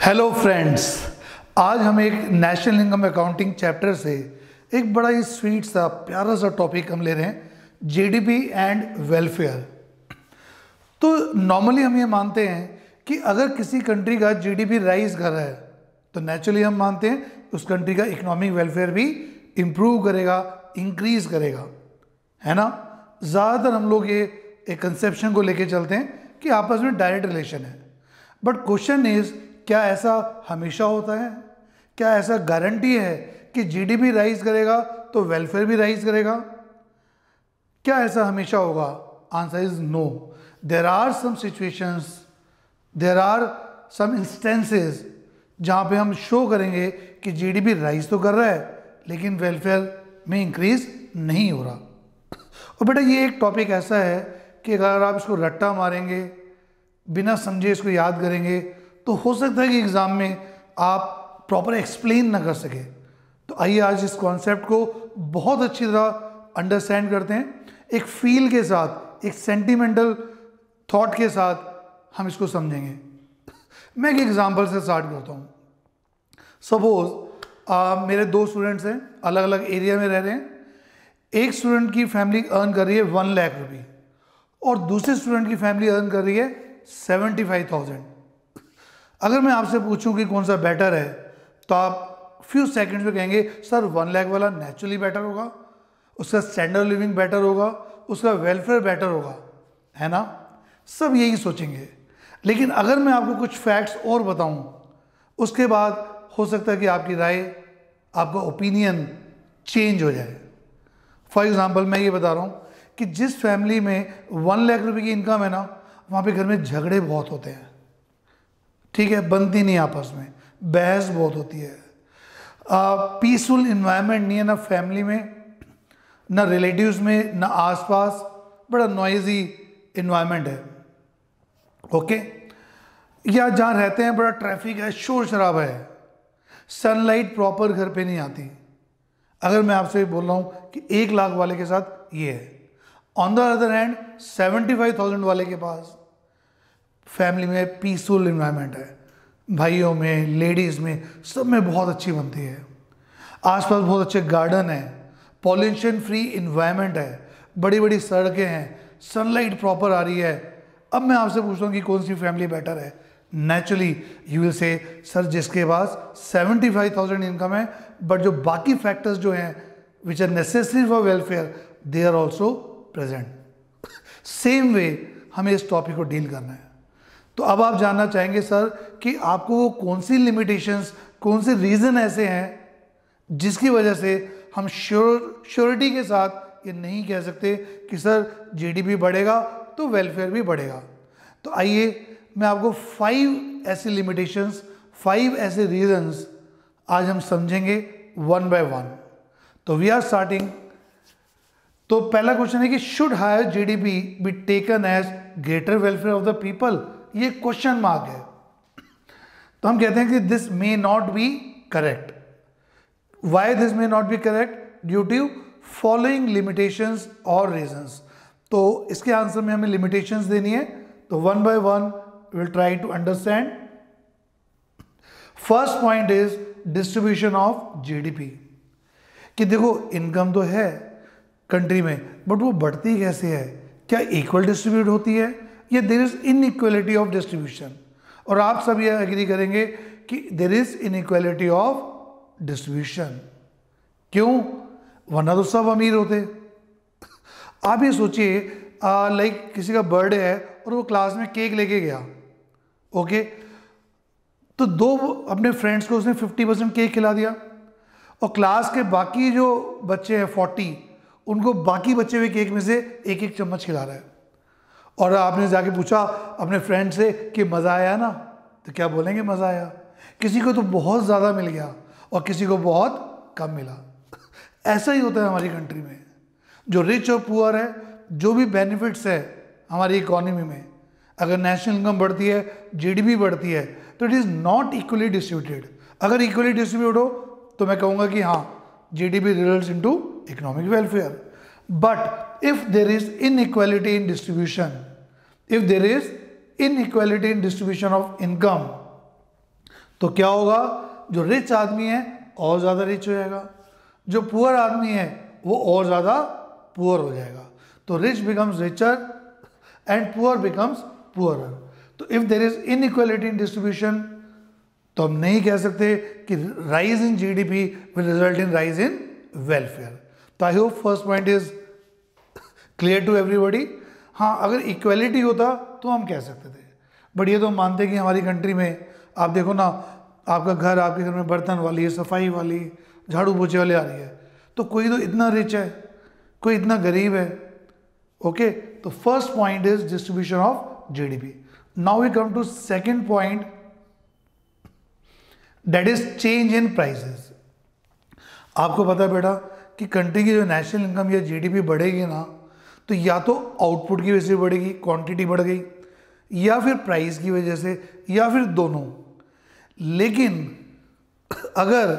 Hello friends, आज हम एक नेशनल इनकम अकाउंटिंग चैप्टर से एक बड़ा ही स्वीट सा प्यारा सा टॉपिक हम ले रहे हैं, जीडीपी एंड वेलफेयर। तो नॉर्मली हम ये मानते हैं कि अगर किसी कंट्री का जीडीपी राइज कर रहा है तो नेचुरली हम मानते हैं उस कंट्री का इकोनॉमिक वेलफेयर भी इम्प्रूव करेगा, इंक्रीज करेगा, है ना। ज़्यादातर हम लोग ये एक कंसेप्शन को लेके चलते हैं कि आपस में डायरेक्ट रिलेशन है। बट क्वेश्चन इज, क्या ऐसा हमेशा होता है? क्या ऐसा गारंटी है कि जीडीपी राइज करेगा तो वेलफेयर भी राइज करेगा? क्या ऐसा हमेशा होगा? Answer is no. There are some situations, there are some instances जहाँ पे हम शो करेंगे कि जीडीपी राइज तो कर रहा है लेकिन वेलफेयर में इंक्रीज नहीं हो रहा। और बेटा ये एक टॉपिक ऐसा है कि अगर आप इसको रट्टा मारेंगे, बिना समझे इसको याद करेंगे, तो हो सकता है कि एग्ज़ाम में आप प्रॉपर एक्सप्लेन ना कर सके। तो आइए आज इस कॉन्सेप्ट को बहुत अच्छी तरह अंडरस्टैंड करते हैं, एक फील के साथ, एक सेंटिमेंटल थॉट के साथ हम इसको समझेंगे। मैं एक एग्जांपल से स्टार्ट करता हूँ। सपोज मेरे दो स्टूडेंट्स हैं, अलग अलग एरिया में रह रहे हैं। एक स्टूडेंट की फैमिली अर्न कर रही है 1 लाख रुपये और दूसरे स्टूडेंट की फैमिली अर्न कर रही है 75,000। अगर मैं आपसे पूछूं कि कौन सा बेटर है तो आप फ्यू सेकंड्स में कहेंगे सर 1 लाख वाला नेचुरली बेटर होगा, उसका स्टैंडर्ड लिविंग बेटर होगा, उसका वेलफेयर बेटर होगा, है ना। सब यही सोचेंगे। लेकिन अगर मैं आपको कुछ फैक्ट्स और बताऊं, उसके बाद हो सकता है कि आपकी राय, आपका ओपिनियन चेंज हो जाए। फॉर एग्जाम्पल मैं ये बता रहा हूँ कि जिस फैमिली में 1 लाख रुपये की इनकम है ना, वहाँ पे घर में झगड़े बहुत होते हैं, ठीक है, बनती नहीं आपस में, बहस बहुत होती है, पीसफुल इन्वायरमेंट नहीं है ना फैमिली में, ना रिलेटिव्स में, ना आसपास, बड़ा नॉइजी इन्वायरमेंट है, ओके। या जहाँ रहते हैं बड़ा ट्रैफिक है, शोर शराबा है, सनलाइट प्रॉपर घर पे नहीं आती। अगर मैं आपसे बोल रहा हूँ कि 1 लाख वाले के साथ ये है, ऑन द अदर हैंड 75,000 वाले के पास फैमिली में पीसफुल इन्वायरमेंट है, भाइयों में, लेडीज़ में, सब में बहुत अच्छी बनती है, आसपास बहुत अच्छे गार्डन है, पॉल्यूशन फ्री इन्वायरमेंट है, बड़ी बड़ी सड़कें हैं, सनलाइट प्रॉपर आ रही है। अब मैं आपसे पूछता हूँ कि कौन सी फैमिली बेटर है? Naturally you will say sir जिसके पास 75,000 इनकम है बट जो बाकी फैक्टर्स जो हैं which are necessary for welfare they are also present. Same way हमें इस टॉपिक को डील करना है। तो अब आप जानना चाहेंगे सर कि आपको वो कौन सी लिमिटेशंस, कौन से रीज़न ऐसे हैं जिसकी वजह से हम श्योरिटी के साथ ये नहीं कह सकते कि सर जीडीपी बढ़ेगा तो वेलफेयर भी बढ़ेगा। तो आइए मैं आपको 5 ऐसी लिमिटेशंस, 5 ऐसे रीजंस आज हम समझेंगे वन बाय वन। तो वी आर स्टार्टिंग। तो पहला क्वेश्चन है कि should higher GDP be taken as greater welfare of the people? ये क्वेश्चन मार्क है। तो हम कहते हैं कि this may not be correct. Why this may not be correct? Due to following limitations और रीजंस। तो इसके आंसर में हमें लिमिटेशंस देनी है, तो one by one will try to understand. First point is distribution of GDP. कि देखो इनकम तो है कंट्री में बट वो बढ़ती कैसे है? क्या इक्वल डिस्ट्रीब्यूट होती है या there is inequality of distribution? और आप सब ये एग्री करेंगे कि there is inequality of distribution. क्यों? वरना तो सब अमीर होते। आप ये सोचिए, लाइक किसी का बर्थडे है और वो क्लास में केक लेके गया, ओके, तो 2 अपने फ्रेंड्स को उसने 50% केक खिला दिया और क्लास के बाकी जो बच्चे हैं 40, उनको बाकी बचे हुए केक में से एक एक चम्मच खिला रहा है। और आपने जाके पूछा अपने फ्रेंड से कि मज़ा आया ना, तो क्या बोलेंगे? मज़ा आया। किसी को तो बहुत ज़्यादा मिल गया और किसी को बहुत कम मिला। ऐसा ही होता है हमारी कंट्री में। जो रिच और पुअर है, जो भी बेनिफिट्स है हमारी इकोनॉमी में, अगर नेशनल इनकम बढ़ती है, जीडीपी बढ़ती है, तो it is not equally distributed. अगर इक्वली डिस्ट्रीब्यूट हो तो मैं कहूँगा कि हाँ, GDP results into economic welfare. But if there is inequality in distribution, if there is inequality in distribution of income, तो क्या होगा, जो रिच आदमी है और ज़्यादा रिच हो जाएगा, जो पुअर आदमी है वो और ज़्यादा पुअर हो जाएगा। तो rich becomes richer and poor becomes poorer. तो if there is inequality in distribution, तो हम नहीं कह सकते कि rise in GDP will result in rise in welfare. तो I hope first point is clear to everybody. हाँ, अगर इक्वालिटी होता तो हम कह सकते थे, बट ये तो हम मानते हैं कि हमारी कंट्री में आप देखो ना, आपका घर, आपके घर में बर्तन वाली है, सफाई वाली, झाड़ू पोछे वाली आ रही है, तो कोई तो इतना रिच है, कोई इतना गरीब है। ओके, तो first point is distribution of GDP. Now we come to second point, that is change in prices. आपको पता है बेटा कि कंट्री की जो नेशनल इनकम या जीडीपी बढ़ेगी ना, तो या तो आउटपुट की वजह से बढ़ेगी, क्वांटिटी बढ़ गई, या फिर प्राइस की वजह से, या फिर दोनों। लेकिन अगर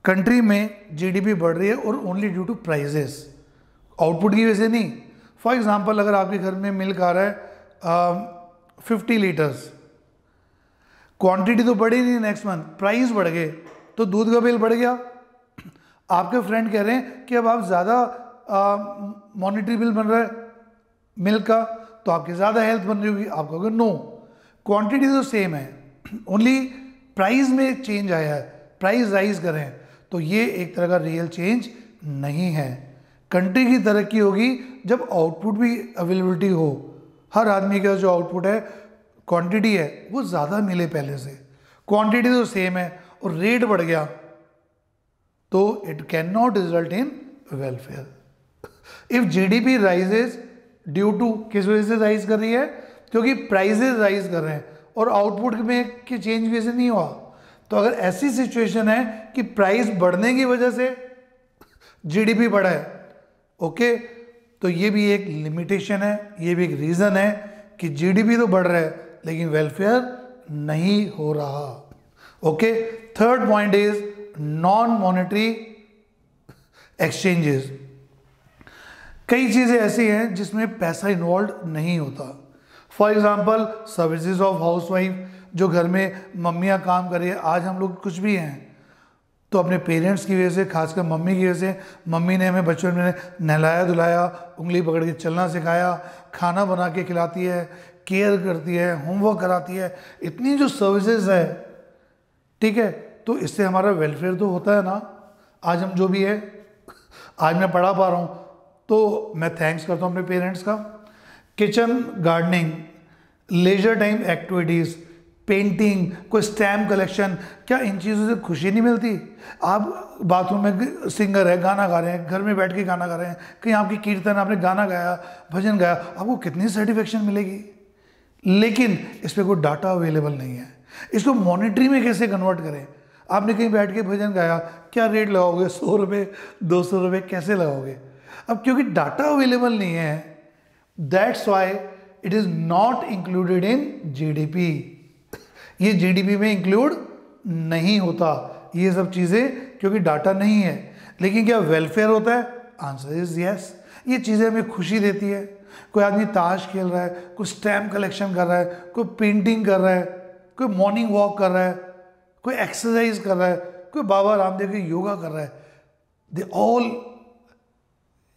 कंट्री में जीडीपी बढ़ रही है और only due to prices, output की वजह से नहीं। फॉर एग्जांपल, अगर आपके घर में मिल्क आ रहा है 50 लीटर्स, क्वांटिटी तो बढ़ी नहीं, नेक्स्ट मंथ प्राइस बढ़ गए, तो दूध का बिल बढ़ गया। आपके फ्रेंड कह रहे हैं कि अब आप ज़्यादा मॉनिटरी बिल बन रहा है मिल्क का, तो आपकी ज़्यादा हेल्थ बन रही होगी। आप कहोगे नो, क्वांटिटी तो सेम है, ओनली प्राइस में चेंज आया है, प्राइस राइज करें, तो ये एक तरह का रियल चेंज नहीं है। कंट्री की तरक्की होगी जब आउटपुट भी अवेलेबिलिटी हो, हर आदमी का जो आउटपुट है, क्वांटिटी है, वो ज़्यादा मिले पहले से। क्वांटिटी तो सेम है और रेट बढ़ गया, तो it can not result in welfare. If GDP rises due to, किस वजह से राइज कर रही है, क्योंकि प्राइजेज राइज कर रहे हैं और आउटपुट में की चेंज वजह से नहीं हुआ, तो अगर ऐसी सिचुएशन है कि प्राइस बढ़ने की वजह से जीडीपी बढ़ा है, ओके, तो ये भी एक लिमिटेशन है, ये भी एक रीज़न है कि जीडीपी तो बढ़ रहा है लेकिन वेलफेयर नहीं हो रहा। Okay, third point is non monetary exchanges. कई चीज़ें ऐसी हैं जिसमें पैसा इन्वॉल्व नहीं होता। For example, services of housewife, जो घर में मम्मियाँ काम कर रही है। आज हम लोग कुछ भी हैं तो अपने पेरेंट्स की वजह से, खासकर मम्मी की वजह से, मम्मी ने हमें बचपन में नहलाया धुलाया, उंगली पकड़ के चलना सिखाया, खाना बना के खिलाती है, केयर करती है, होमवर्क कराती है, इतनी जो सर्विसेज है, ठीक है, तो इससे हमारा वेलफेयर तो होता है ना। आज हम जो भी है, आज मैं पढ़ा पा रहा हूँ तो मैं थैंक्स करता हूँ अपने पेरेंट्स का। Kitchen gardening, leisure time activities, painting, कोई स्टैम्प कलेक्शन, क्या इन चीज़ों से खुशी नहीं मिलती? आप बाथरूम में सिंगर है, गाना गा रहे हैं, घर में बैठ के गाना गा रहे हैं, कहीं आपकी कीर्तन, आपने गाना गाया, भजन गाया, आपको कितनी सेटिस्फेक्शन मिलेगी। लेकिन इस पर कोई डाटा अवेलेबल नहीं है। इसको मॉनिटरी में कैसे कन्वर्ट करें? आपने कहीं बैठ के भजन गाया, क्या रेट लगाओगे? 100 रुपये, 200 रुपये कैसे लगाओगे? अब क्योंकि डाटा अवेलेबल नहीं है, that's why it is not included in GDP. ये जीडीपी में इंक्लूड नहीं होता ये सब चीज़ें, क्योंकि डाटा नहीं है। लेकिन क्या वेलफेयर होता है? Answer is yes. ये चीज़ें हमें खुशी देती है। कोई आदमी ताश खेल रहा है, कोई स्टैम्प कलेक्शन कर रहा है, कोई पेंटिंग कर रहा है, कोई मॉर्निंग वॉक कर रहा है, कोई एक्सरसाइज कर रहा है, कोई बाबा रामदेव की योगा कर रहा है। They all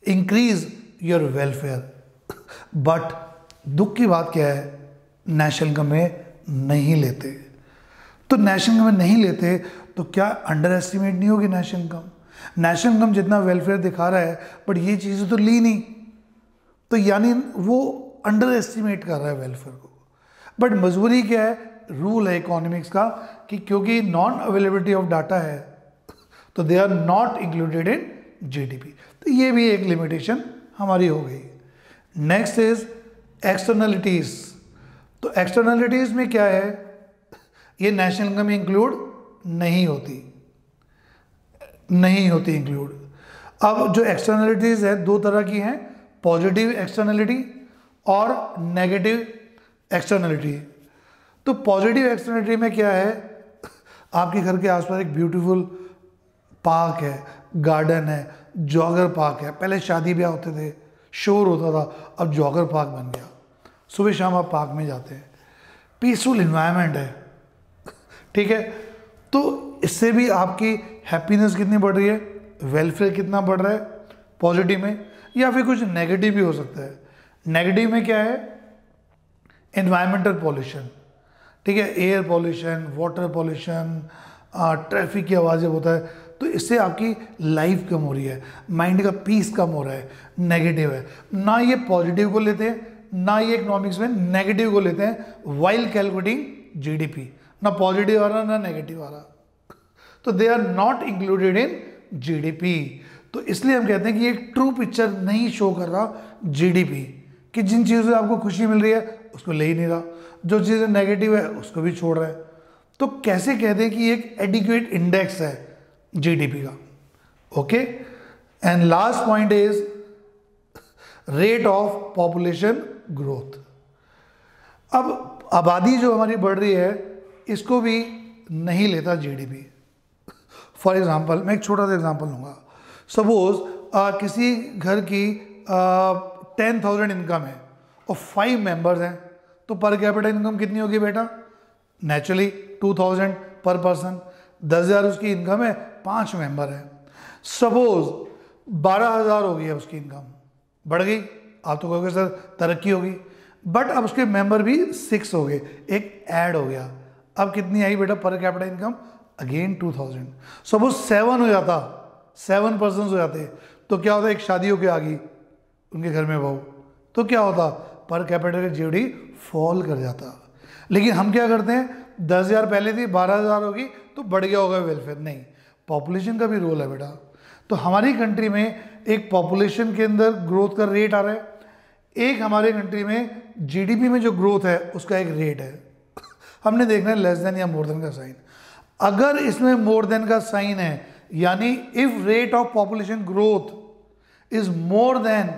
increase your welfare. But दुख की बात क्या है, नेशनल इनकम में नहीं लेते। तो नेशनल इनकम में नहीं लेते तो क्या अंडर एस्टिमेट नहीं होगी नेशनल इनकम? नेशनल इनकम जितना वेलफेयर दिखा रहा है, बट ये चीज़ें तो ली नहीं, तो यानी वो अंडर एस्टिमेट कर रहा है वेलफेयर को। बट मजबूरी क्या है, रूल है इकोनॉमिक्स का कि क्योंकि नॉन अवेलेबिलिटी ऑफ डाटा है तो they are not included in GDP. तो ये भी एक लिमिटेशन हमारी हो गई। Next is externalities. तो एक्सटर्नलिटीज में क्या है, ये नेशनल इनकम में इंक्लूड नहीं होती इंक्लूड। अब जो एक्सटर्नलिटीज है दो तरह की हैं, पॉजिटिव एक्सटर्नलिटी और नेगेटिव एक्सटर्नलिटी। तो पॉजिटिव एक्सटर्नलिटी में क्या है, आपके घर के आसपास एक ब्यूटीफुल पार्क है, गार्डन है, जॉगर पार्क है। पहले शादी ब्याह होते थे, शोर होता था, अब जॉगर पार्क बन गया। सुबह शाम आप पार्क में जाते हैं, पीसफुल इन्वायरमेंट है, ठीक है, तो इससे भी आपकी हैप्पीनेस कितनी बढ़ रही है, वेलफेयर कितना बढ़ रहा है पॉजिटिव में। या फिर कुछ नेगेटिव भी हो सकता है। नेगेटिव में क्या है, एनवायरमेंटल पॉल्यूशन, ठीक है, air pollution, water pollution, traffic की आवाज़ें होता है, तो इससे आपकी लाइफ कम हो रही है, माइंड का पीस कम हो रहा है, नेगेटिव है। ना ये पॉजिटिव को लेते हैं, ना ये इकोनॉमिक्स में नेगेटिव को लेते हैं वाइल कैलकुलेटिंग जीडीपी, ना पॉजिटिव आ रहा ना नेगेटिव आ रहा, तो they are not included in GDP. तो इसलिए हम कहते हैं कि एक ट्रू पिक्चर नहीं शो कर रहा जीडीपी, कि जिन चीज़ों से आपको खुशी मिल रही है उसको ले ही नहीं रहा, जो चीज़ें नेगेटिव है उसको भी छोड़ रहा है। तो कैसे कहते हैं कि एक एडिक्वेट इंडेक्स है जीडीपी का। Okay, and last point is rate of population growth. अब आबादी जो हमारी बढ़ रही है इसको भी नहीं लेता जीडीपी। फॉर एग्जांपल मैं एक छोटा सा एग्जांपल लूँगा। सपोज किसी घर की 10,000 इनकम है और 5 मेंबर्स हैं, तो पर कैपिटा इनकम कितनी होगी बेटा, नेचुरली 2,000 पर पर्सन। 10,000 उसकी इनकम है, 5 मेंबर हैं। सपोज 12,000 हो गई है उसकी इनकम, बढ़ गई, आप तो कहोगे सर तरक्की होगी, बट अब उसके मेंबर भी 6 हो गए, एक ऐड हो गया। अब कितनी आई बेटा per capita income, again 2,000। Suppose 7 हो जाता, 7 पर्सन हो जाते, तो क्या होता, एक शादी होके आ गई उनके घर में बहू, तो क्या होता, पर कैपिटा का जीडी फॉल कर जाता। लेकिन हम क्या करते हैं, 10,000 पहले थी, 12,000 होगी तो बढ़ गया होगा वेलफेयर, नहीं, पॉपुलेशन का भी रोल है बेटा। तो हमारी कंट्री में एक पॉपुलेशन के अंदर ग्रोथ का रेट आ रहा है, एक हमारे कंट्री में जीडीपी में जो ग्रोथ है उसका एक रेट है। हमने देखना है लेस देन या मोर देन का साइन। अगर इसमें मोर देन का साइन है, यानी if rate of population growth is more than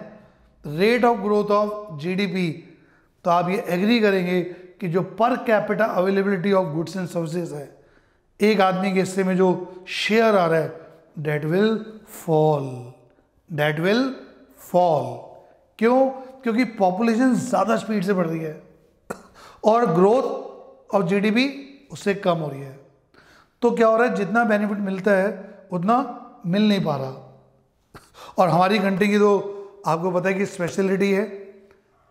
rate of growth of GDP, तो आप ये एग्री करेंगे कि जो per capita availability of goods and services है, एक आदमी के हिस्से में जो शेयर आ रहा है, that will fall, that will fall. क्यों? क्योंकि पॉपुलेशन ज़्यादा स्पीड से बढ़ रही है और ग्रोथ ऑफ जीडीपी उससे कम हो रही है। तो क्या हो रहा है, जितना बेनिफिट मिलता है उतना मिल नहीं पा रहा। और हमारी कंट्री की तो आपको पता है कि स्पेशलिटी है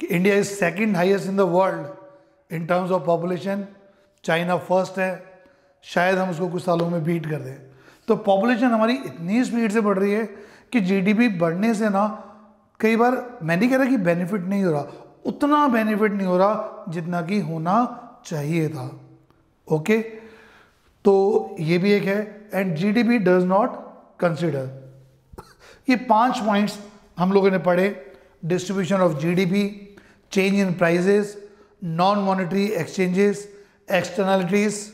कि India is second highest in the world in terms of population, China first है, शायद हम उसको कुछ सालों में बीट कर दें। तो पॉपुलेशन हमारी इतनी स्पीड से बढ़ रही है कि जीडीपी बढ़ने से ना, कई बार मैं नहीं कह रहा कि बेनिफिट नहीं हो रहा, उतना बेनिफिट नहीं हो रहा जितना कि होना चाहिए था। ओके, तो ये भी एक है, and GDP does not consider. ये 5 पॉइंट्स हम लोगों ने पढ़े, distribution of GDP, change in prices, non monetary exchanges, externalities,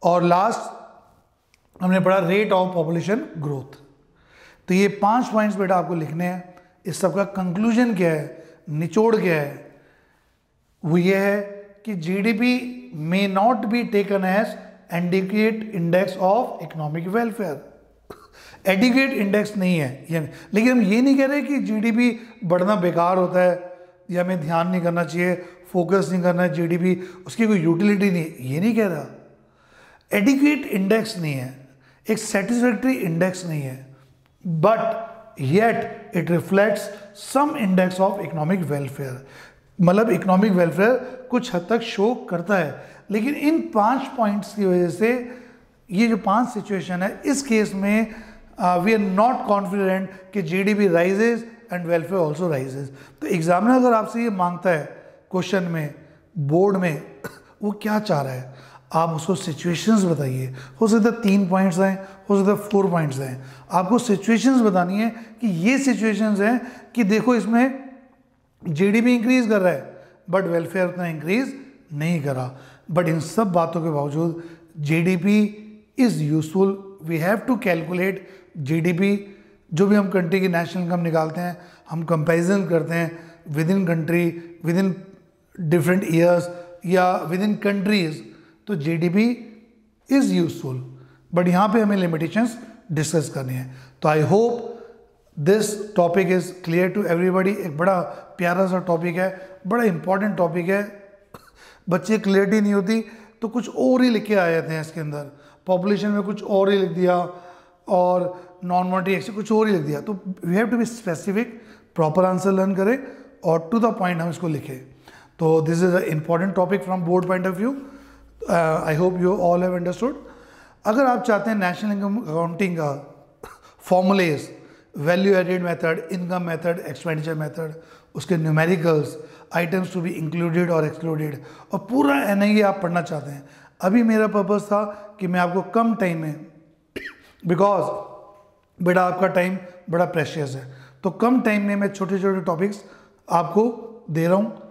और लास्ट हमने पढ़ा रेट ऑफ पॉपुलेशन ग्रोथ। तो ये 5 पॉइंट्स बेटा आपको लिखने हैं। इस सब का कंक्लूजन क्या है, निचोड़ क्या है, वो ये है कि GDP may not be taken as adequate index of economic welfare. Adequate index नहीं है ये, लेकिन हम ये नहीं कह रहे कि जीडीपी बढ़ना बेकार होता है या हमें ध्यान नहीं करना चाहिए, फोकस नहीं करना है जीडीपी, उसकी कोई यूटिलिटी नहीं, ये नहीं कह रहा। एडिक्वेट इंडेक्स नहीं है, एक सेटिस्फैक्ट्री इंडेक्स नहीं है, but yet it reflects some index of economic welfare. मतलब इकोनॉमिक वेलफेयर कुछ हद तक शो करता है, लेकिन इन 5 पॉइंट्स की वजह से ये जो 5 सिचुएशन है, इस केस में वी आर नॉट कॉन्फिडेंट कि GDP rises and welfare also rises. तो एग्जामिनर अगर आपसे ये मांगता है क्वेश्चन में, बोर्ड में, वो क्या चाह रहा है, आप उसको सिचुएशंस बताइए। हो सकता है 3 पॉइंट्स हैं, हो सकता है 4 पॉइंट्स हैं, आपको सिचुएशंस बतानी है कि ये सिचुएशंस हैं कि देखो इसमें जीडीपी इंक्रीज कर रहा है बट वेलफेयर उतना इंक्रीज नहीं करा। बट इन सब बातों के बावजूद GDP is useful, we have to calculate GDP. जो भी हम कंट्री की नेशनल इनकम निकालते हैं, हम कंपैरिजन करते हैं within country, within different years या विद इन कंट्रीज, तो जीडीपी इज़ यूजफुल, बट यहाँ पे हमें लिमिटेशंस डिस्कस करनी है। तो I hope this topic is clear to everybody. एक बड़ा प्यारा सा टॉपिक है, बड़ा इंपॉर्टेंट टॉपिक है। बच्चे क्लियरिटी नहीं होती तो तो कुछ और ही लिख के आ जाते हैं इसके अंदर, पॉपुलेशन में कुछ और ही लिख दिया और नॉन मॉनिटरी एक्सचेंज कुछ और ही लिख दिया। तो we have to be specific, proper answer learn करें और टू द पॉइंट हम इसको लिखें। तो this is a important topic from board point of view. I hope you all have understood. अगर आप चाहते हैं नेशनल इनकम अकाउंटिंग का formulas, value added method, income method, expenditure method, उसके numericals, items to be included और excluded, और पूरा NIA आप पढ़ना चाहते हैं, अभी मेरा पर्पस था कि मैं आपको कम टाइम में, बिकॉज बेटा आपका टाइम बड़ा प्रेशियस है, तो कम टाइम में मैं छोटे छोटे टॉपिक्स आपको दे रहा हूँ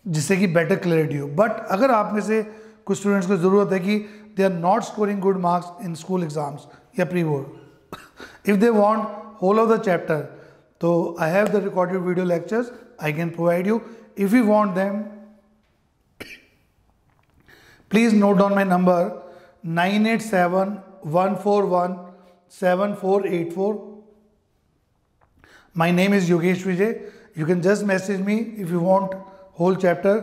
जिससे कि बेटर क्लैरिटी हो। बट अगर आप में से कुछ स्टूडेंट्स को ज़रूरत है कि they are not scoring good marks in school exams या pre board, if they want whole of the chapter, so I have the recorded video lectures I can provide you. If you want them, please note down my number 9871417484. My name is Yogesh Vijay. You can just message me if you want whole chapter.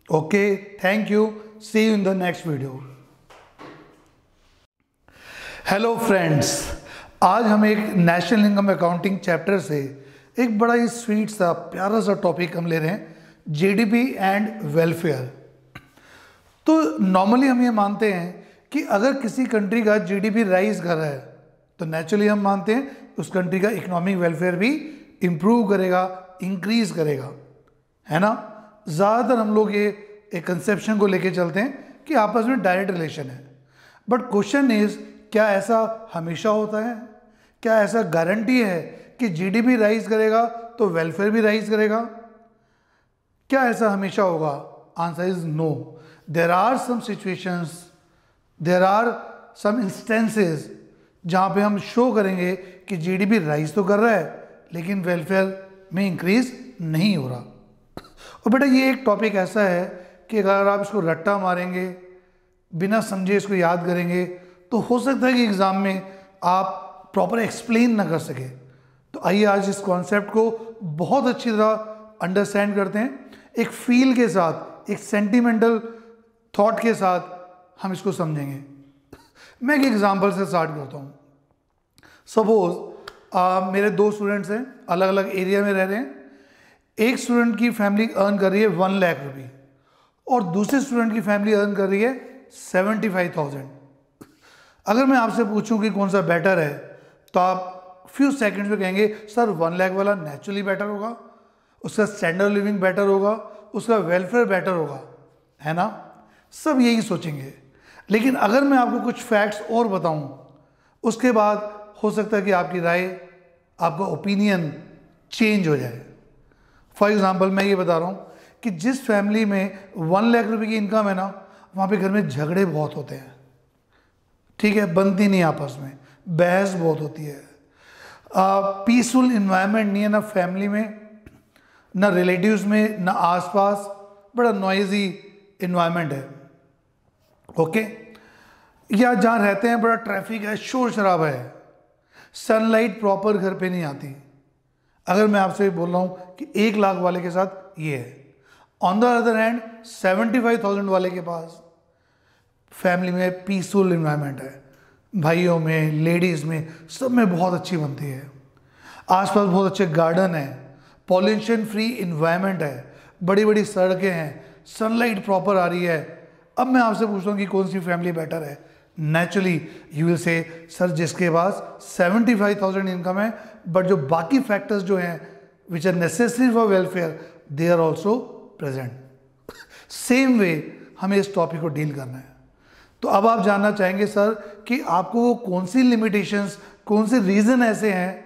Okay, thank you. See you in the next video. Hello friends, आज हम एक national income accounting chapter से एक बड़ा ही sweet सा प्यारा सा topic हम ले रहे हैं, जीडीपी एंड वेलफेयर। तो नॉर्मली हम ये मानते हैं कि अगर किसी कंट्री का जीडीपी राइज कर रहा है तो नेचुरली हम मानते हैं उस कंट्री का इकोनॉमिक वेलफेयर भी इम्प्रूव करेगा, इंक्रीज करेगा, है ना। ज़्यादातर हम लोग ये एक कंसेप्शन को लेके चलते हैं कि आपस में डायरेक्ट रिलेशन है। बट क्वेश्चन इज, क्या ऐसा हमेशा होता है? क्या ऐसा गारंटी है कि जीडीपी राइज करेगा तो वेलफेयर भी राइज करेगा? क्या ऐसा हमेशा होगा? Answer is no. There are some situations, there are some instances जहाँ पे हम शो करेंगे कि जीडीपी राइज तो कर रहा है लेकिन वेलफेयर में इंक्रीज नहीं हो रहा। और बेटा ये एक टॉपिक ऐसा है कि अगर आप इसको रट्टा मारेंगे, बिना समझे इसको याद करेंगे, तो हो सकता है कि एग्ज़ाम में आप प्रॉपर एक्सप्लेन ना कर सके। तो आइए आज इस कॉन्सेप्ट को बहुत अच्छी तरह अंडरस्टैंड करते हैं, एक फील के साथ, एक सेंटिमेंटल थॉट के साथ हम इसको समझेंगे। मैं एक एग्जांपल से स्टार्ट करता हूँ। सपोज मेरे दो स्टूडेंट्स हैं, अलग अलग एरिया में रह रहे हैं। एक स्टूडेंट की फैमिली अर्न कर रही है 1 लाख रुपये और दूसरे स्टूडेंट की फैमिली अर्न कर रही है 75,000। अगर मैं आपसे पूछूं कि कौन सा बेटर है तो आप फ्यू सेकंड्स में कहेंगे सर 1 लाख वाला नेचुरली बेटर होगा, उसका स्टैंडर्ड लिविंग बेटर होगा, उसका वेलफेयर बेटर होगा, है ना। सब यही सोचेंगे। लेकिन अगर मैं आपको कुछ फैक्ट्स और बताऊं, उसके बाद हो सकता है कि आपकी राय, आपका ओपिनियन चेंज हो जाए। फॉर एग्जाम्पल मैं ये बता रहा हूँ कि जिस फैमिली में 1 लाख रुपये की इनकम है ना, वहाँ पे घर में झगड़े बहुत होते हैं, ठीक है, बनती नहीं आपस में, बहस बहुत होती है, पीसफुल इन्वायरमेंट नहीं है ना फैमिली में, ना रिलेटिव्स में, ना आसपास, बड़ा नॉइजी इन्वायरमेंट है, ओके। या जहाँ रहते हैं बड़ा ट्रैफिक है, शोर शराबा है, सनलाइट प्रॉपर घर पे नहीं आती। अगर मैं आपसे बोल रहा हूँ कि 1 लाख वाले के साथ ये है, ऑन द अदर हैंड 75,000 वाले के पास फैमिली में पीसफुल इन्वायरमेंट है, भाइयों में, लेडीज़ में, सब में बहुत अच्छी बनती है, आसपास बहुत अच्छे गार्डन है, पॉल्यूशन फ्री इन्वायरमेंट है, बड़ी बड़ी सड़कें हैं, सनलाइट प्रॉपर आ रही है। अब मैं आपसे पूछता हूँ कि कौन सी फैमिली बेटर है? Naturally you will say sir जिसके पास 75,000 इनकम है बट जो बाकी फैक्टर्स जो हैं which are necessary for welfare they are also present. Same way हमें इस टॉपिक को डील करना है। तो अब आप जानना चाहेंगे सर कि आपको वो कौन सी लिमिटेशंस, कौन से रीज़न ऐसे हैं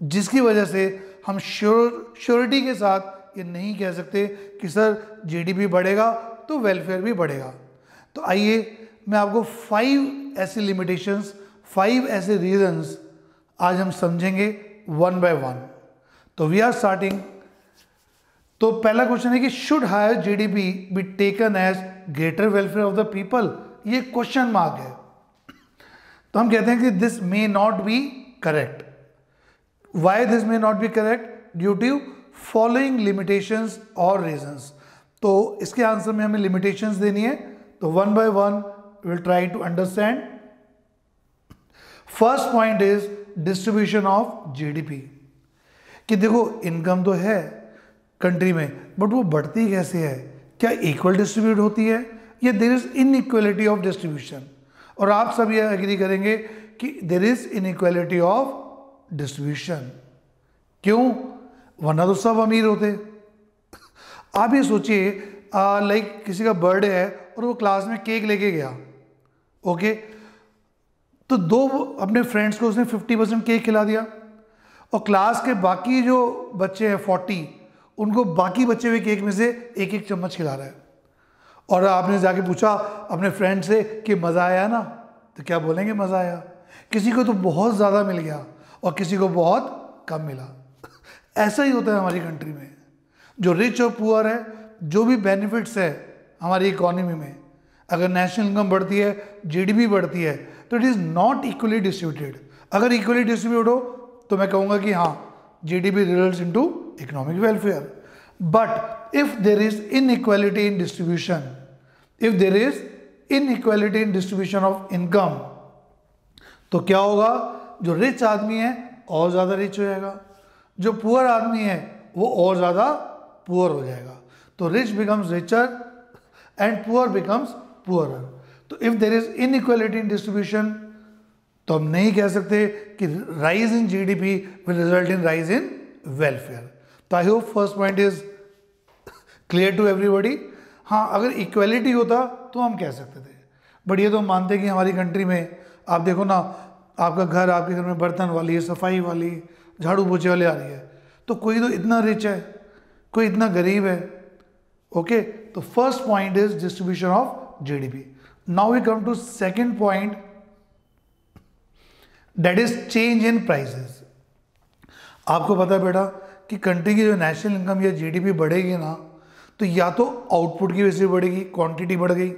जिसकी वजह से हम श्योरिटी के साथ ये नहीं कह सकते कि सर जीडीपी बढ़ेगा तो वेलफेयर भी बढ़ेगा। तो आइए मैं आपको 5 ऐसी लिमिटेशंस, 5 ऐसे रीजंस आज हम समझेंगे 1 बाय 1। तो वी आर स्टार्टिंग। तो पहला क्वेश्चन है कि should higher GDP be taken as greater welfare of the people? ये क्वेश्चन मार्क है। तो हम कहते हैं कि this may not be correct. Why this may not be correct? Due to following limitations और रीजंस। तो इसके आंसर में हमें लिमिटेशंस देनी है तो one by one will try to understand. First point is distribution of GDP, कि देखो इनकम तो है कंट्री में, बट वो बढ़ती कैसे है? क्या इक्वल डिस्ट्रीब्यूट होती है या there is inequality of distribution? और आप सब ये एग्री करेंगे कि there is inequality of distribution. क्यों? वरना तो सब अमीर होते। आप ये सोचिए, लाइक किसी का बर्थडे है और वो क्लास में केक लेके गया, ओके, तो दो अपने फ्रेंड्स को उसने 50% केक खिला दिया, और क्लास के बाकी जो बच्चे हैं 40, उनको बाकी बचे हुए केक में से एक एक चम्मच खिला रहा है। और आपने जाके पूछा अपने फ्रेंड से कि मज़ा आया ना, तो क्या बोलेंगे? मज़ा आया। किसी को तो बहुत ज़्यादा मिल गया और किसी को बहुत कम मिला। ऐसा ही होता है हमारी कंट्री में। जो रिच और पुअर है, जो भी बेनिफिट्स है हमारी इकोनॉमी में, अगर नेशनल इनकम बढ़ती है, जीडीपी बढ़ती है, तो it is not equally distributed. अगर इक्वली डिस्ट्रीब्यूट हो तो मैं कहूँगा कि हाँ, GDP results into economic welfare. But if there is inequality in distribution, if there is inequality in distribution of income, तो क्या होगा? जो रिच आदमी है और ज़्यादा रिच हो जाएगा, जो पुअर आदमी है वो और ज़्यादा पुअर हो जाएगा। तो rich becomes richer and poor becomes poorer. तो if there is inequality in distribution, तो हम नहीं कह सकते कि rise in GDP will result in rise in welfare. तो I hope first point is clear to everybody. हाँ, अगर इक्वालिटी होता तो हम कह सकते थे, बट ये तो हम मानते हैं कि हमारी कंट्री में आप देखो ना, आपका घर, आपके घर में बर्तन वाली, सफाई वाली, झाड़ू पोछे वाले आ रही है, तो कोई तो इतना रिच है, कोई इतना गरीब है। ओके, तो first point is distribution of GDP. Now we come to second point, that is change in prices. आपको पता है बेटा कि कंट्री की जो नेशनल इनकम या जीडीपी बढ़ेगी ना, तो या तो आउटपुट की वजह से बढ़ेगी, क्वांटिटी बढ़ गई,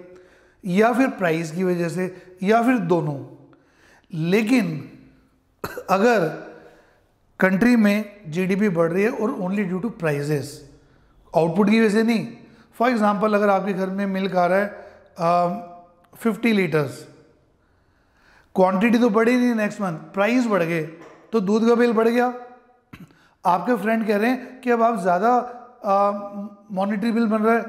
या फिर प्राइस की वजह से, या फिर दोनों। लेकिन अगर कंट्री में जीडीपी बढ़ रही है और only due to prices, output की वजह से नहीं। फॉर एग्जांपल, अगर आपके घर में मिल्क आ रहा है 50 लीटर्स, क्वांटिटी तो बढ़ी नहीं, नेक्स्ट मंथ प्राइस बढ़ गए, तो दूध का बिल बढ़ गया। आपके फ्रेंड कह रहे हैं कि अब आप ज़्यादा मॉनिटरी बिल बन रहा है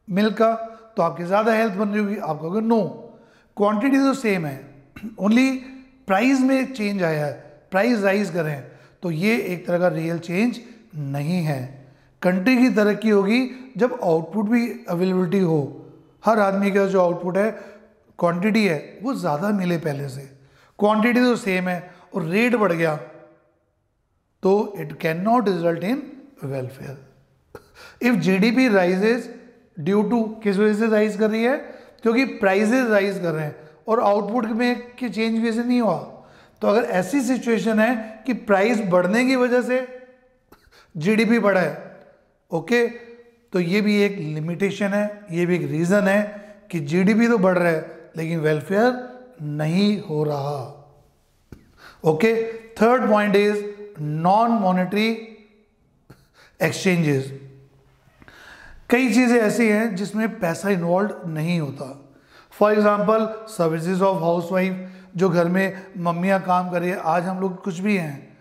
मिल्क का, तो आपकी ज़्यादा हेल्थ बन रही होगी। आप कहोगे नो, क्वांटिटी तो सेम है, ओनली प्राइस में चेंज आया है, प्राइस राइज करें, तो ये एक तरह का रियल चेंज नहीं है। कंट्री की तरक्की होगी जब आउटपुट भी अवेलेबिलिटी हो, हर आदमी का जो आउटपुट है, क्वांटिटी है, वो ज़्यादा मिले पहले से। क्वांटिटी तो सेम है और रेट बढ़ गया, तो it can not result in welfare. If GDP rises due to, किस वजह से राइज कर रही है? क्योंकि प्राइजेज राइज कर रहे हैं और आउटपुट में की चेंज वजह से नहीं हुआ। तो अगर ऐसी सिचुएशन है कि प्राइस बढ़ने की वजह से जीडीपी बढ़ा है, ओके, तो ये भी एक लिमिटेशन है, ये भी एक रीज़न है कि जीडीपी तो बढ़ रहा है लेकिन वेलफेयर नहीं हो रहा। Okay, third point is non monetary exchanges. कई चीज़ें ऐसी हैं जिसमें पैसा इन्वॉल्व नहीं होता। For example, services of housewife, जो घर में मम्मियाँ काम कर रही है। आज हम लोग कुछ भी हैं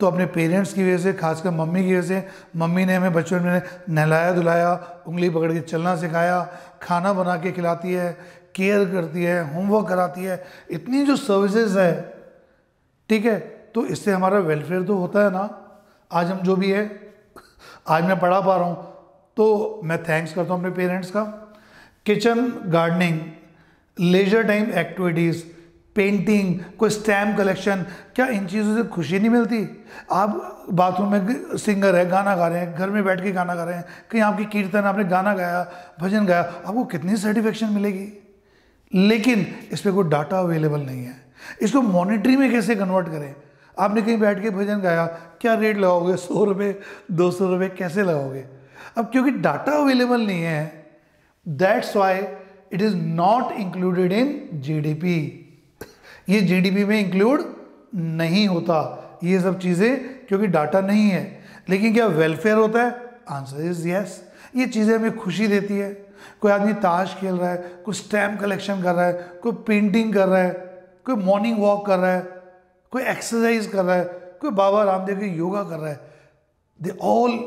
तो अपने पेरेंट्स की वजह से, खासकर मम्मी की वजह से, मम्मी ने हमें बचपन में नहलाया धुलाया, उंगली पकड़ के चलना सिखाया, खाना बना के खिलाती है, केयर करती है, होमवर्क कराती है, इतनी जो सर्विसेज है, ठीक है, तो इससे हमारा वेलफेयर तो होता है ना। आज हम जो भी है, आज मैं पढ़ा पा रहा हूँ तो मैं थैंक्स करता हूँ अपने पेरेंट्स का। Kitchen gardening, leisure time activities, painting, कोई स्टैम्प कलेक्शन, क्या इन चीज़ों से खुशी नहीं मिलती? आप बाथरूम में सिंगर है, गाना गा रहे हैं, घर में बैठ के गाना गा रहे हैं, कहीं आपकी कीर्तन, आपने गाना गाया, भजन गाया, आपको कितनी सेटिस्फेक्शन मिलेगी। लेकिन इस पर कोई डाटा अवेलेबल नहीं है। इसको मॉनिटरी में कैसे कन्वर्ट करें? आपने कहीं बैठ के भजन गाया, क्या रेट लगाओगे? 100 रुपये, 200 रुपये, कैसे लगाओगे? अब क्योंकि डाटा अवेलेबल नहीं है, that's why it is not included in GDP. ये जीडीपी में इंक्लूड नहीं होता ये सब चीज़ें, क्योंकि डाटा नहीं है। लेकिन क्या वेलफेयर होता है? Answer is yes. ये चीज़ें हमें खुशी देती है। कोई आदमी ताश खेल रहा है, कोई स्टैम्प कलेक्शन कर रहा है, कोई पेंटिंग कर रहा है, कोई मॉर्निंग वॉक कर रहा है, कोई एक्सरसाइज कर रहा है, कोई बाबा रामदेव की योगा कर रहा है। They all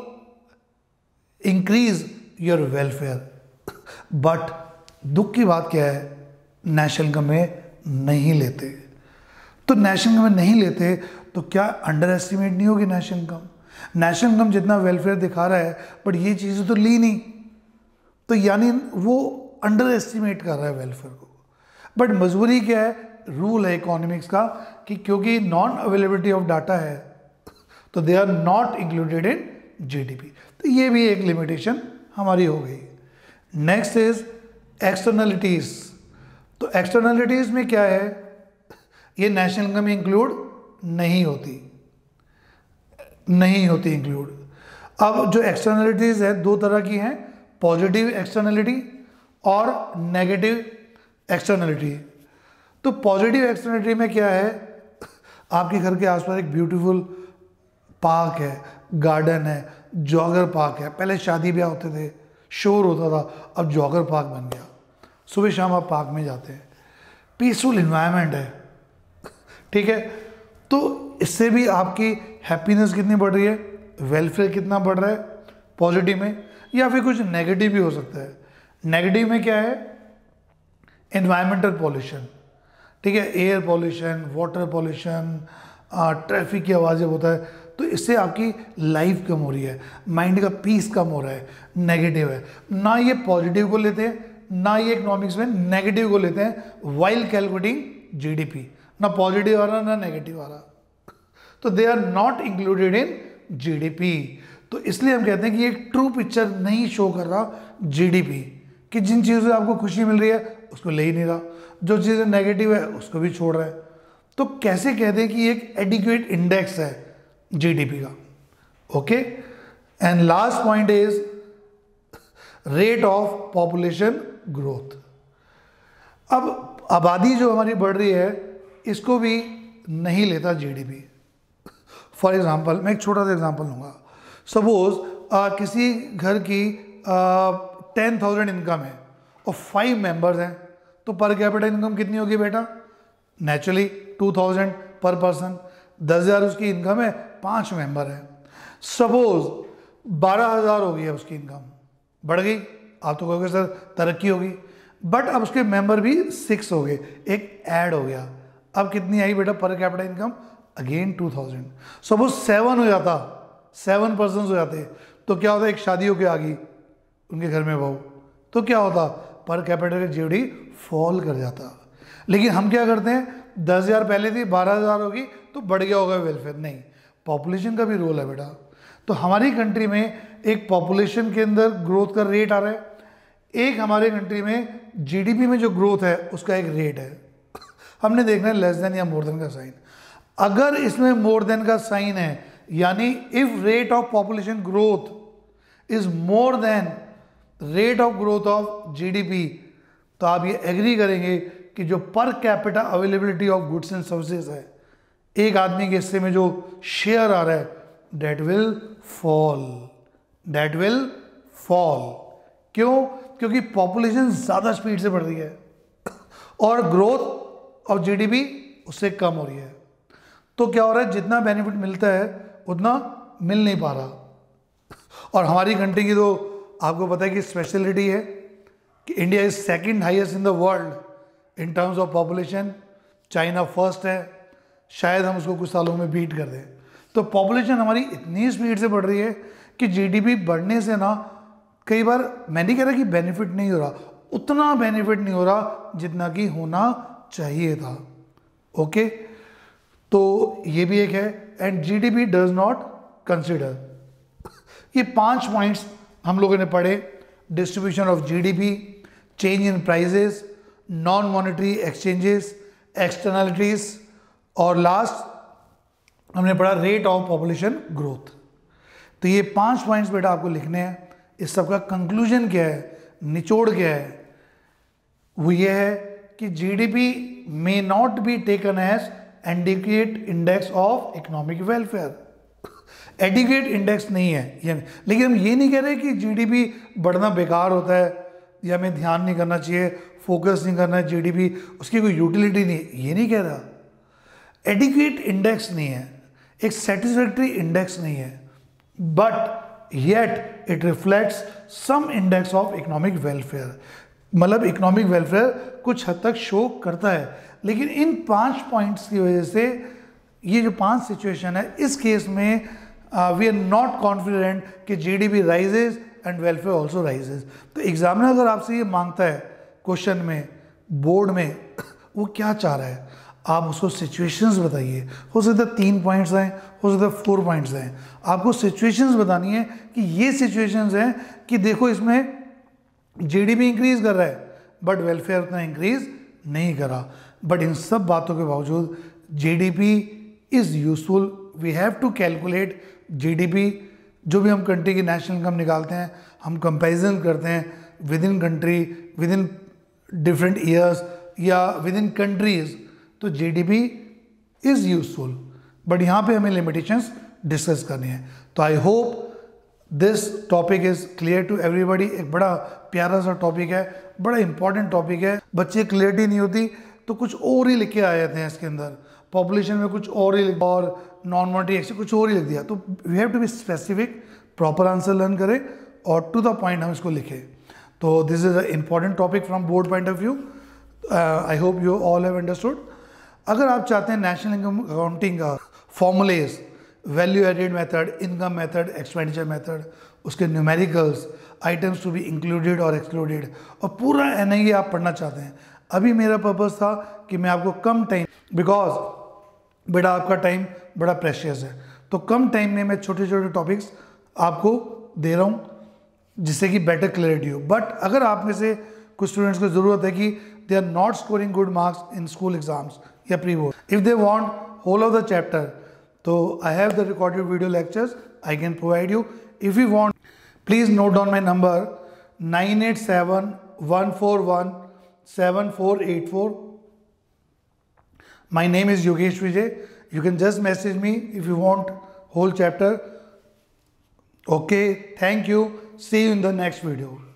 increase your welfare. But दुख की बात क्या है, नेशनल इनकम में नहीं लेते। तो नेशनल इनकम में नहीं लेते तो क्या अंडर एस्टिमेट नहीं होगी नेशनल इनकम? नेशनल इनकम जितना वेलफेयर दिखा रहा है बट ये चीज़ें तो ली नहीं, तो यानी वो अंडर एस्टिमेट कर रहा है वेलफेयर को। बट मजबूरी क्या है, रूल है इकोनॉमिक्स का कि क्योंकि नॉन अवेलेबिलिटी ऑफ डाटा है तो they are not included in GDP. तो ये भी एक लिमिटेशन हमारी हो गई। Next is externalities. तो एक्सटर्नलिटीज में क्या है, ये नेशनल इनकम में इंक्लूड नहीं होती इंक्लूड। अब जो एक्सटर्नलिटीज है दो तरह की हैं, पॉजिटिव एक्सटर्नलिटी और नेगेटिव एक्सटर्नलिटी। तो पॉजिटिव एक्सटर्नलिटी में क्या है, आपके घर के आसपास एक ब्यूटीफुल पार्क है, गार्डन है, जॉगर पार्क है। पहले शादी ब्याह होते थे, शोर होता था, अब जॉगर पार्क बन गया। सुबह शाम आप पार्क में जाते हैं, पीसफुल इन्वायरमेंट है, ठीक है। तो इससे भी आपकी हैप्पीनेस कितनी बढ़ रही है, वेलफेयर कितना बढ़ रहा है पॉजिटिव में। या फिर कुछ नेगेटिव भी हो सकता है। नेगेटिव में क्या है, एनवायरमेंटल पॉल्यूशन, ठीक है, air pollution, water pollution, traffic की आवाज़ें होता है, तो इससे आपकी लाइफ कम हो रही है, माइंड का पीस कम हो रहा है, नेगेटिव है। ना ये पॉजिटिव को लेते हैं, ना ये इकोनॉमिक्स में नेगेटिव को लेते हैं वाइल कैलकुलेटिंग जीडीपी। ना पॉजिटिव आ रहा ना नेगेटिव आ रहा, तो they are not included in GDP. तो इसलिए हम कहते हैं कि एक ट्रू पिक्चर नहीं शो कर रहा जीडीपी, कि जिन चीज़ों से आपको खुशी मिल रही है उसको ले ही नहीं रहा, जो चीज़ें नेगेटिव है उसको भी छोड़ रहा है। तो कैसे कहते हैं कि एक एडिक्वेट इंडेक्स है जीडीपी का, okay. And last point is rate of population growth. अब आबादी जो हमारी बढ़ रही है इसको भी नहीं लेता जीडीपी। फॉर एग्जांपल मैं एक छोटा सा एग्जांपल लूँगा। सपोज किसी घर की 10,000 इनकम है और 5 मेंबर्स हैं, तो पर कैपिटा इनकम कितनी होगी बेटा? नेचुरली 2,000 पर पर्सन। 10,000 उसकी इनकम है, 5 मेंबर हैं। सपोज 12,000 हो गई है उसकी इनकम, बढ़ गई, आप तो कहोगे सर तरक्की होगी, बट अब उसके मेंबर भी 6 हो गए, एक ऐड हो गया। अब कितनी आई बेटा per capita income? Again 2,000। Suppose 7 हो जाता, 7 पर्सन हो जाते, तो क्या होता, एक शादी होके आ गई उनके घर में बहू, तो क्या होता, पर कैपिटा का जीडी फॉल कर जाता। लेकिन हम क्या करते हैं, 10,000 पहले थी, 12,000 होगी तो बढ़ गया होगा वेलफेयर। नहीं, पॉपुलेशन का भी रोल है बेटा। तो हमारी कंट्री में एक पॉपुलेशन के अंदर ग्रोथ का रेट आ रहा है, एक हमारे कंट्री में जीडीपी में जो ग्रोथ है उसका एक रेट है। हमने देखना है लेस देन या मोर देन का साइन। अगर इसमें मोर देन का साइन है, यानी if rate of population growth is more than rate of growth of GDP, तो आप ये एग्री करेंगे कि जो per capita availability of goods and services है, एक आदमी के हिस्से में जो शेयर आ रहा है, दैट विल फॉल। क्यों? क्योंकि पॉपुलेशन ज़्यादा स्पीड से बढ़ रही है और ग्रोथ ऑफ जीडीपी उससे कम हो रही है। तो क्या हो रहा है, जितना बेनिफिट मिलता है उतना मिल नहीं पा रहा। और हमारी कंट्री की तो आपको पता है कि स्पेशलिटी है कि India is second highest in the world in terms of population, China first है, शायद हम उसको कुछ सालों में बीट कर दें। तो पॉपुलेशन हमारी इतनी स्पीड से बढ़ रही है कि जीडीपी बढ़ने से ना, कई बार मैं नहीं कह रहा कि बेनिफिट नहीं हो रहा, उतना बेनिफिट नहीं हो रहा जितना कि होना चाहिए था, ओके। तो ये भी एक है, and GDP does not consider. ये 5 पॉइंट्स हम लोगों ने पढ़े, distribution of GDP, change in prices, non monetary exchanges, externalities, और लास्ट हमने पढ़ा रेट ऑफ पॉपुलेशन ग्रोथ। तो ये 5 पॉइंट्स बेटा आपको लिखने हैं। इस सब का कंक्लूजन क्या है, निचोड़ क्या है? वो ये है कि GDP may not be taken as adequate index of economic welfare. Adequate index नहीं है ये, लेकिन हम ये नहीं कह रहे कि जीडीपी बढ़ना बेकार होता है या हमें ध्यान नहीं करना चाहिए, फोकस नहीं करना है जीडीपी, उसकी कोई यूटिलिटी नहीं है, ये नहीं कह रहा। एडिक्वेट इंडेक्स नहीं है, एक सेटिस्फैक्ट्री इंडेक्स नहीं है, but yet it reflects some index of economic welfare, मतलब इकोनॉमिक वेलफेयर कुछ हद तक शो करता है। लेकिन इन 5 पॉइंट्स की वजह से ये जो 5 सिचुएशन है, इस केस में वी आर नॉट कॉन्फिडेंट कि GDP rises and welfare also rises. तो एग्जामिनर अगर आपसे ये मांगता है क्वेश्चन में, बोर्ड में, वो क्या चाह रहा है, आप उसको सिचुएशंस बताइए। हो सकता है 3 पॉइंट्स हैं, हो सकता है 4 पॉइंट्स हैं, आपको सिचुएशंस बतानी है कि ये सिचुएशंस हैं कि देखो इसमें जीडीपी इंक्रीज कर रहा है बट वेलफेयर उतना इंक्रीज नहीं करा। बट इन सब बातों के बावजूद GDP is useful, we have to calculate GDP. जो भी हम कंट्री की नेशनल इनकम निकालते हैं, हम कंपैरिजन करते हैं within country, within different years या विद इन कंट्रीज, तो जीडीपी इज़ यूजफुल। बट यहाँ पे हमें लिमिटेशंस डिस्कस करनी है। तो I hope this topic is clear to everybody. एक बड़ा प्यारा सा टॉपिक है, बड़ा इंपॉर्टेंट टॉपिक है। बच्चे क्लियरिटी नहीं होती तो कुछ और ही लिख के आ जाते हैं इसके अंदर, पॉपुलेशन में कुछ और ही और नॉन मॉनिटरी एक्शन कुछ और ही लिख दिया। तो we have to be specific, proper answer learn करें और टू द पॉइंट हम इसको लिखें। तो this is a important topic from board point of view. I hope you all have understood. अगर आप चाहते हैं नेशनल इनकम अकाउंटिंग का formulas, value added method, income method, expenditure method, उसके numericals, items to be included और excluded, और पूरा NIA आप पढ़ना चाहते हैं, अभी मेरा पर्पस था कि मैं आपको कम टाइम, बिकॉज बेटा आपका टाइम बड़ा प्रेशियस है, तो कम टाइम में मैं छोटे छोटे टॉपिक्स आपको दे रहा हूँ जिससे कि बेटर क्लैरिटी हो। बट अगर आप में से कुछ स्टूडेंट्स को ज़रूरत है कि they are not scoring good marks in school exams या pre board, if they want whole of the chapter, तो I have the recorded video lectures I can provide you. If you want, please note down my number 9871417484। My name is Yogesh Vijay. You can just message me if you want whole chapter. Okay, thank you. See you in the next video.